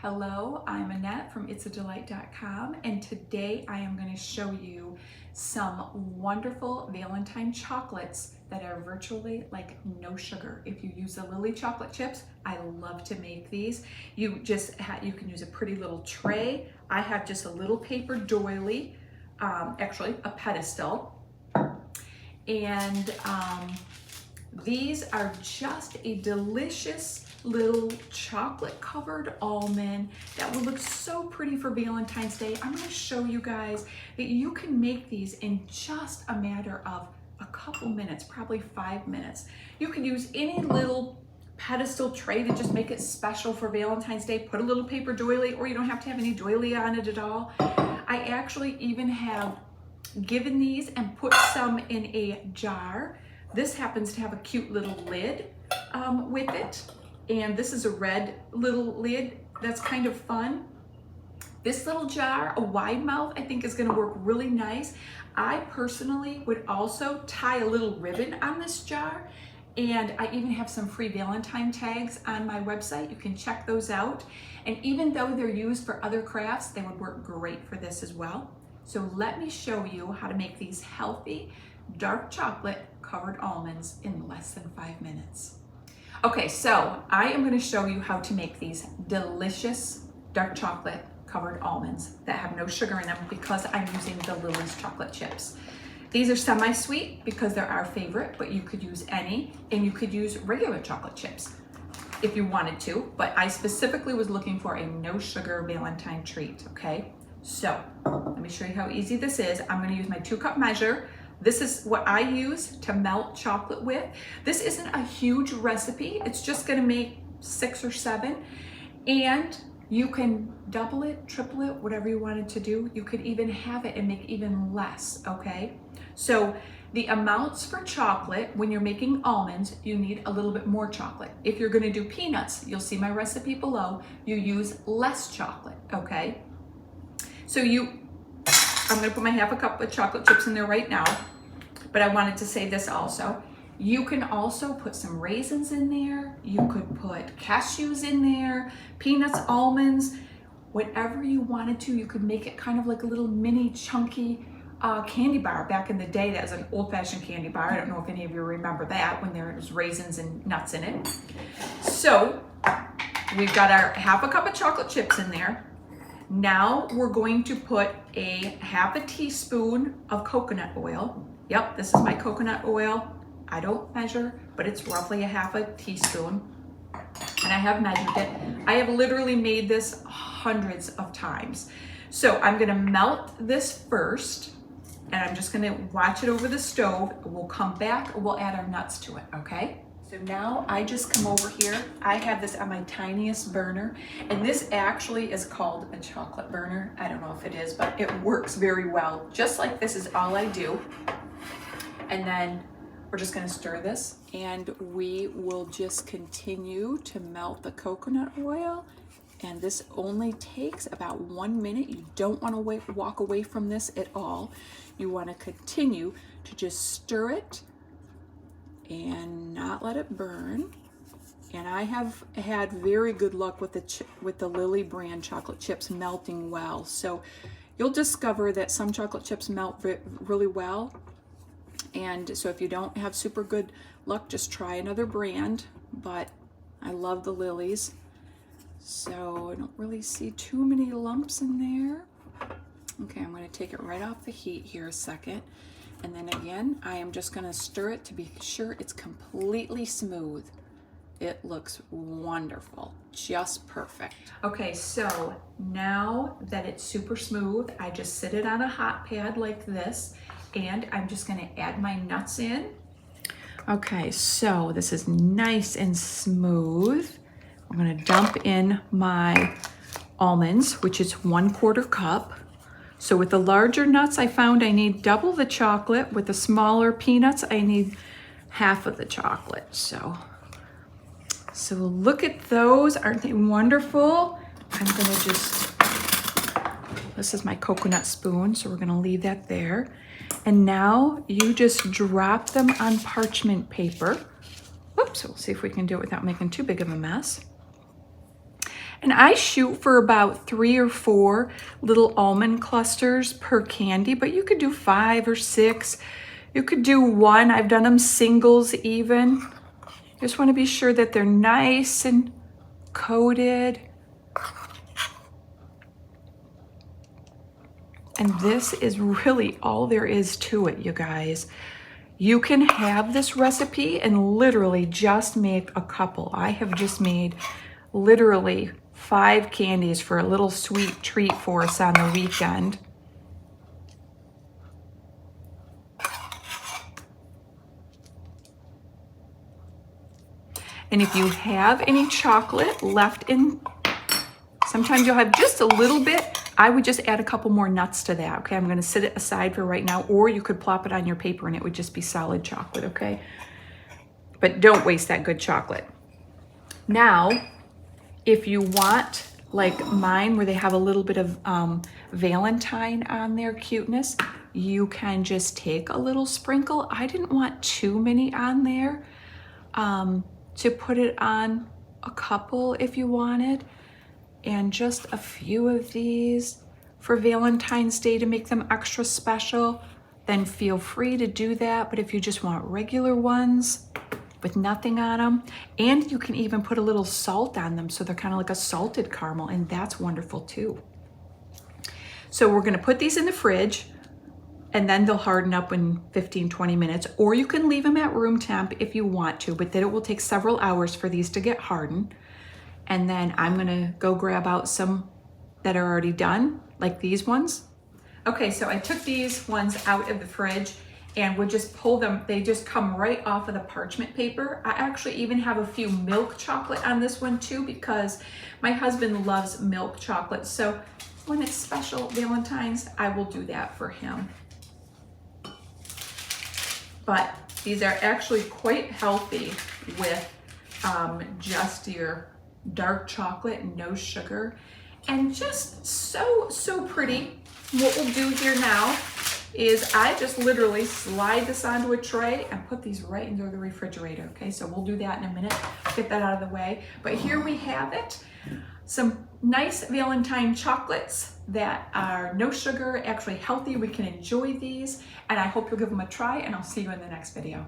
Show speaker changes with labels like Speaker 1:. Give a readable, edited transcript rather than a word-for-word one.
Speaker 1: Hello, I'm Annette from it'sadelight.com, and today I am going to show you some wonderful Valentine chocolates that are virtually like no sugar. If you use the Lily chocolate chips, I love to make these. You can use a pretty little tray. I have just a little paper doily, actually a pedestal, and these are just a delicious little chocolate covered almond that will look so pretty for Valentine's Day. I'm going to show you guys that you can make these in just a matter of a couple minutes, probably 5 minutes. You can use any little pedestal tray to just make it special for Valentine's Day. Put a little paper doily, or you don't have to have any doily on it at all. I actually even have given these and put some in a jar. This happens to have a cute little lid with it. And this is a red little lid that's kind of fun. This little jar, a wide mouth, I think is gonna work really nice. I personally would also tie a little ribbon on this jar, and I even have some free Valentine tags on my website. You can check those out. And even though they're used for other crafts, they would work great for this as well. So let me show you how to make these healthy, dark chocolate covered almonds in less than 5 minutes. Okay, so I am going to show you how to make these delicious dark chocolate covered almonds that have no sugar in them because I'm using the Lily's chocolate chips. These are semi-sweet because they're our favorite, but you could use any, and you could use regular chocolate chips if you wanted to, but I specifically was looking for a no sugar Valentine treat, okay? So let me show you how easy this is. I'm going to use my 2-cup measure. This is what I use to melt chocolate with. This isn't a huge recipe. It's just gonna make 6 or 7. And you can double it, triple it, whatever you wanted to do. You could even have it and make even less, okay? So the amounts for chocolate, when you're making almonds, you need a little bit more chocolate. If you're gonna do peanuts, you'll see my recipe below, you use less chocolate, okay? So I'm gonna put my 1/2 cup of chocolate chips in there right now, but I wanted to say this also. You can also put some raisins in there. You could put cashews in there, peanuts, almonds, whatever you wanted to. You could make it kind of like a little mini chunky candy bar. Back in the day, that was an old-fashioned candy bar. I don't know if any of you remember that, when there was raisins and nuts in it. So we've got our 1/2 cup of chocolate chips in there. Now we're going to put a 1/2 teaspoon of coconut oil. Yep, this is my coconut oil. I don't measure, but it's roughly a 1/2 teaspoon. And I have measured it. I have literally made this hundreds of times. So I'm gonna melt this first, and I'm just gonna watch it over the stove. We'll come back, we'll add our nuts to it, okay? So now I just come over here. I have this on my tiniest burner, and this actually is called a chocolate burner. I don't know if it is, but it works very well. Just like this is all I do. And then we're just gonna stir this, and we will just continue to melt the coconut oil. And this only takes about 1 minute. You don't wanna walk away from this at all. You wanna continue to just stir it and not let it burn. And I have had very good luck with the Lily brand chocolate chips melting well. So you'll discover that some chocolate chips melt really well. And so if you don't have super good luck, just try another brand. But I love the Lily's. So I don't really see too many lumps in there. Okay, I'm gonna take it right off the heat here a second. And then again, I am just gonna stir it to be sure it's completely smooth. It looks wonderful, just perfect. Okay, so now that it's super smooth, I just sit it on a hot pad like this, and I'm just gonna add my nuts in. Okay, so this is nice and smooth. I'm gonna dump in my almonds, which is 1/4 cup. So with the larger nuts, I found I need double the chocolate. With the smaller peanuts, I need 1/2 of the chocolate. So look at those, aren't they wonderful? I'm gonna this is my coconut spoon, so we're gonna leave that there. And now you just drop them on parchment paper. Whoops, we'll see if we can do it without making too big of a mess. And I shoot for about 3 or 4 little almond clusters per candy, but you could do 5 or 6. You could do 1. I've done them singles even. Just want to be sure that they're nice and coated. And this is really all there is to it, you guys. You can have this recipe and literally just make a couple. I have just made literally 5 candies for a little sweet treat for us on the weekend. And if you have any chocolate left in, sometimes you'll have just a little bit, I would just add a couple more nuts to that, okay? I'm gonna set it aside for right now, or you could plop it on your paper and it would just be solid chocolate, okay? But don't waste that good chocolate. Now, if you want, like mine, where they have a little bit of Valentine on their cuteness, you can just take a little sprinkle. I didn't want too many on there to put it on a couple if you wanted, and just a few of these for Valentine's Day to make them extra special, then feel free to do that. But if you just want regular ones with nothing on them, and you can even put a little salt on them so they're kind of like a salted caramel, and that's wonderful too. So we're gonna put these in the fridge and then they'll harden up in 15-20 minutes, or you can leave them at room temp if you want to, but then it will take several hours for these to get hardened. And then I'm gonna go grab out some that are already done, like these ones. Okay, so I took these ones out of the fridge and we'll just pull them. They just come right off of the parchment paper. I actually even have a few milk chocolate on this one too, because my husband loves milk chocolate. So when it's special Valentine's, I will do that for him. But these are actually quite healthy with just your dark chocolate and no sugar, and just so pretty. What we'll do here now is I just literally slide this onto a tray and put these right into the refrigerator. Okay, so we'll do that in a minute, get that out of the way. But here we have it, some nice Valentine chocolates that are no sugar, actually healthy. We can enjoy these, and I hope you'll give them a try, and I'll see you in the next video.